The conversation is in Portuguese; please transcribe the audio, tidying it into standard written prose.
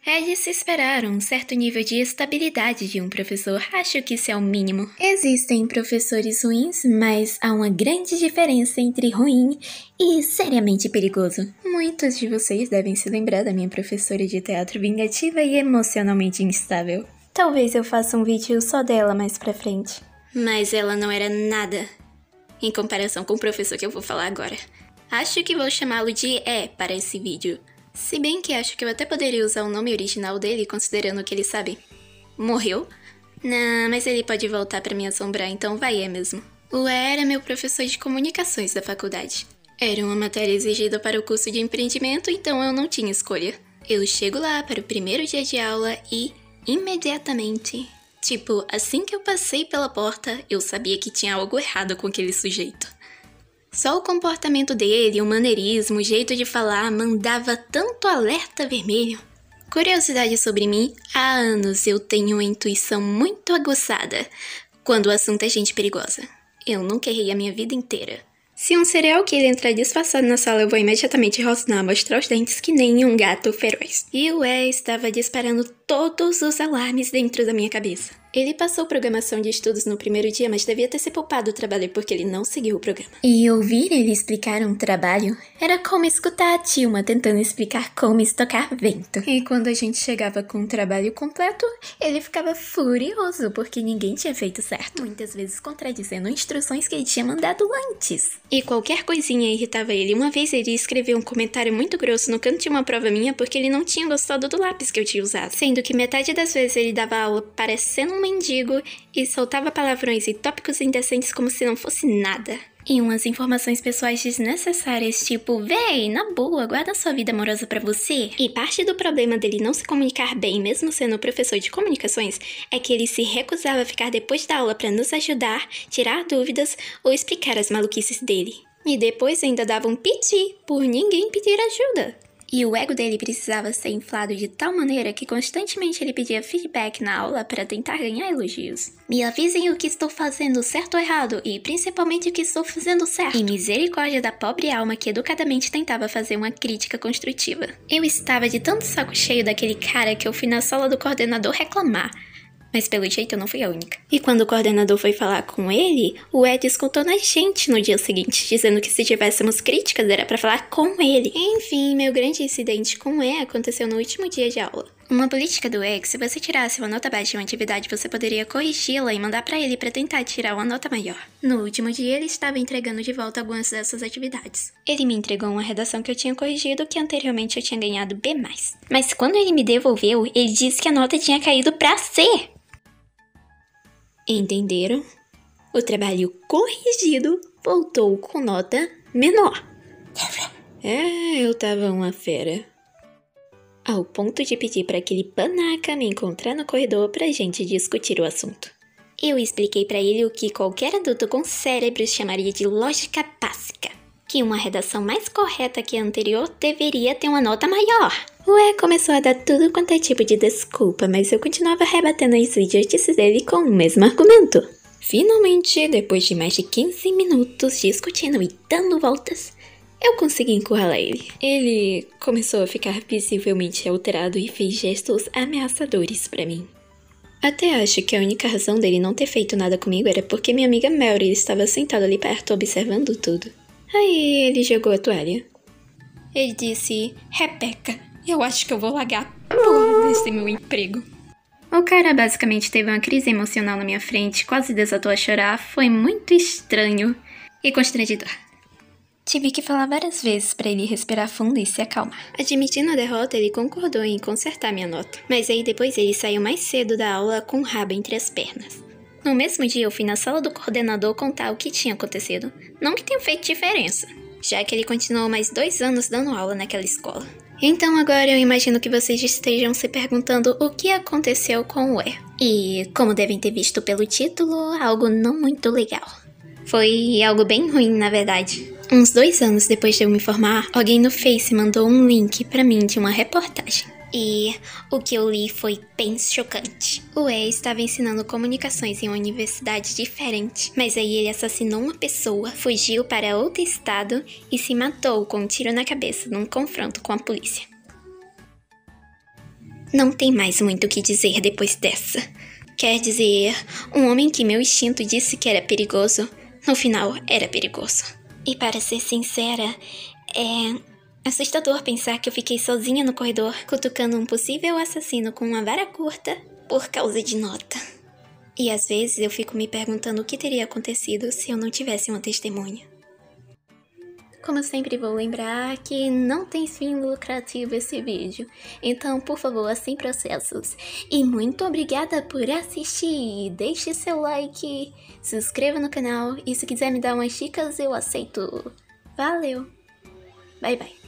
É de se esperar um certo nível de estabilidade de um professor, acho que isso é o mínimo. Existem professores ruins, mas há uma grande diferença entre ruim e seriamente perigoso. Muitos de vocês devem se lembrar da minha professora de teatro vingativa e emocionalmente instável. Talvez eu faça um vídeo só dela mais pra frente. Mas ela não era nada em comparação com o professor que eu vou falar agora. Acho que vou chamá-lo de E para esse vídeo. Se bem que acho que eu até poderia usar o nome original dele, considerando que ele, sabe, morreu. Não, mas ele pode voltar pra me assombrar, então vai é mesmo. O E era meu professor de comunicações da faculdade. Era uma matéria exigida para o curso de empreendimento, então eu não tinha escolha. Eu chego lá para o primeiro dia de aula e, imediatamente, tipo, assim que eu passei pela porta, eu sabia que tinha algo errado com aquele sujeito. Só o comportamento dele, o maneirismo, o jeito de falar, mandava tanto alerta vermelho. Curiosidade sobre mim, há anos eu tenho uma intuição muito aguçada quando o assunto é gente perigosa. Eu nunca errei a minha vida inteira. Se um serial killer entrar disfarçado na sala, eu vou imediatamente rosnar, mostrar os dentes que nem um gato feroz. E o E estava disparando todos os alarmes dentro da minha cabeça. Ele passou programação de estudos no primeiro dia, mas devia ter se poupado o trabalho porque ele não seguiu o programa. E ouvir ele explicar um trabalho era como escutar a Tilma tentando explicar como estocar vento. E quando a gente chegava com um trabalho completo, ele ficava furioso porque ninguém tinha feito certo. Muitas vezes contradizendo instruções que ele tinha mandado antes. E qualquer coisinha irritava ele. Uma vez ele escreveu um comentário muito grosso no canto de uma prova minha porque ele não tinha gostado do lápis que eu tinha usado. Sendo que metade das vezes ele dava aula parecendo um mendigo e soltava palavrões e tópicos indecentes como se não fosse nada. E umas informações pessoais desnecessárias, tipo, véi, na boa, guarda sua vida amorosa pra você. E parte do problema dele não se comunicar bem, mesmo sendo professor de comunicações, é que ele se recusava a ficar depois da aula pra nos ajudar, tirar dúvidas ou explicar as maluquices dele. E depois ainda dava um piti por ninguém pedir ajuda. E o ego dele precisava ser inflado de tal maneira que constantemente ele pedia feedback na aula para tentar ganhar elogios. Me avisem o que estou fazendo certo ou errado, e principalmente o que estou fazendo certo. E misericórdia da pobre alma que educadamente tentava fazer uma crítica construtiva. Eu estava de tanto saco cheio daquele cara que eu fui na sala do coordenador reclamar. Mas pelo jeito eu não fui a única. E quando o coordenador foi falar com ele, o Ed escutou na gente no dia seguinte, dizendo que se tivéssemos críticas era pra falar com ele. Enfim, meu grande incidente com o E aconteceu no último dia de aula. Uma política do E é que se você tirasse uma nota baixa em uma atividade, você poderia corrigi-la e mandar pra ele pra tentar tirar uma nota maior. No último dia, ele estava entregando de volta algumas dessas atividades. Ele me entregou uma redação que eu tinha corrigido, que anteriormente eu tinha ganhado B+. Mas quando ele me devolveu, ele disse que a nota tinha caído pra C. Entenderam? O trabalho corrigido voltou com nota menor. Eu tava uma fera. Ao ponto de pedir para aquele panaca me encontrar no corredor pra gente discutir o assunto. Eu expliquei pra ele o que qualquer adulto com cérebro chamaria de lógica básica. Que uma redação mais correta que a anterior deveria ter uma nota maior. O E começou a dar tudo quanto é tipo de desculpa, mas eu continuava rebatendo as idiotices dele com o mesmo argumento. Finalmente, depois de mais de 15 minutos discutindo e dando voltas, eu consegui encurralar ele. Ele começou a ficar visivelmente alterado e fez gestos ameaçadores pra mim. Até acho que a única razão dele não ter feito nada comigo era porque minha amiga Mary estava sentada ali perto observando tudo. Aí ele jogou a toalha. Ele disse, Rebeca, eu acho que eu vou largar a porra desse meu emprego. O cara basicamente teve uma crise emocional na minha frente, quase desatou a chorar, foi muito estranho e constrangedor. Tive que falar várias vezes pra ele respirar fundo e se acalmar. Admitindo a derrota, ele concordou em consertar minha nota. Mas aí depois ele saiu mais cedo da aula com o rabo entre as pernas. No mesmo dia eu fui na sala do coordenador contar o que tinha acontecido. Não que tenha feito diferença, já que ele continuou mais 2 anos dando aula naquela escola. Então agora eu imagino que vocês estejam se perguntando o que aconteceu com o E. E, como devem ter visto pelo título, algo não muito legal. Foi algo bem ruim, na verdade. Uns 2 anos depois de eu me formar, alguém no Face mandou um link pra mim de uma reportagem. E o que eu li foi bem chocante. O E estava ensinando comunicações em uma universidade diferente, mas aí ele assassinou uma pessoa, fugiu para outro estado e se matou com um tiro na cabeça num confronto com a polícia. Não tem mais muito o que dizer depois dessa. Quer dizer, um homem que meu instinto disse que era perigoso, no final era perigoso. E para ser sincera, é assustador pensar que eu fiquei sozinha no corredor, cutucando um possível assassino com uma vara curta por causa de nota. E às vezes eu fico me perguntando o que teria acontecido se eu não tivesse uma testemunha. Como eu sempre vou lembrar que não tem fim lucrativo esse vídeo, então por favor, sem processos. E muito obrigada por assistir, deixe seu like, se inscreva no canal e se quiser me dar umas dicas eu aceito. Valeu, bye bye.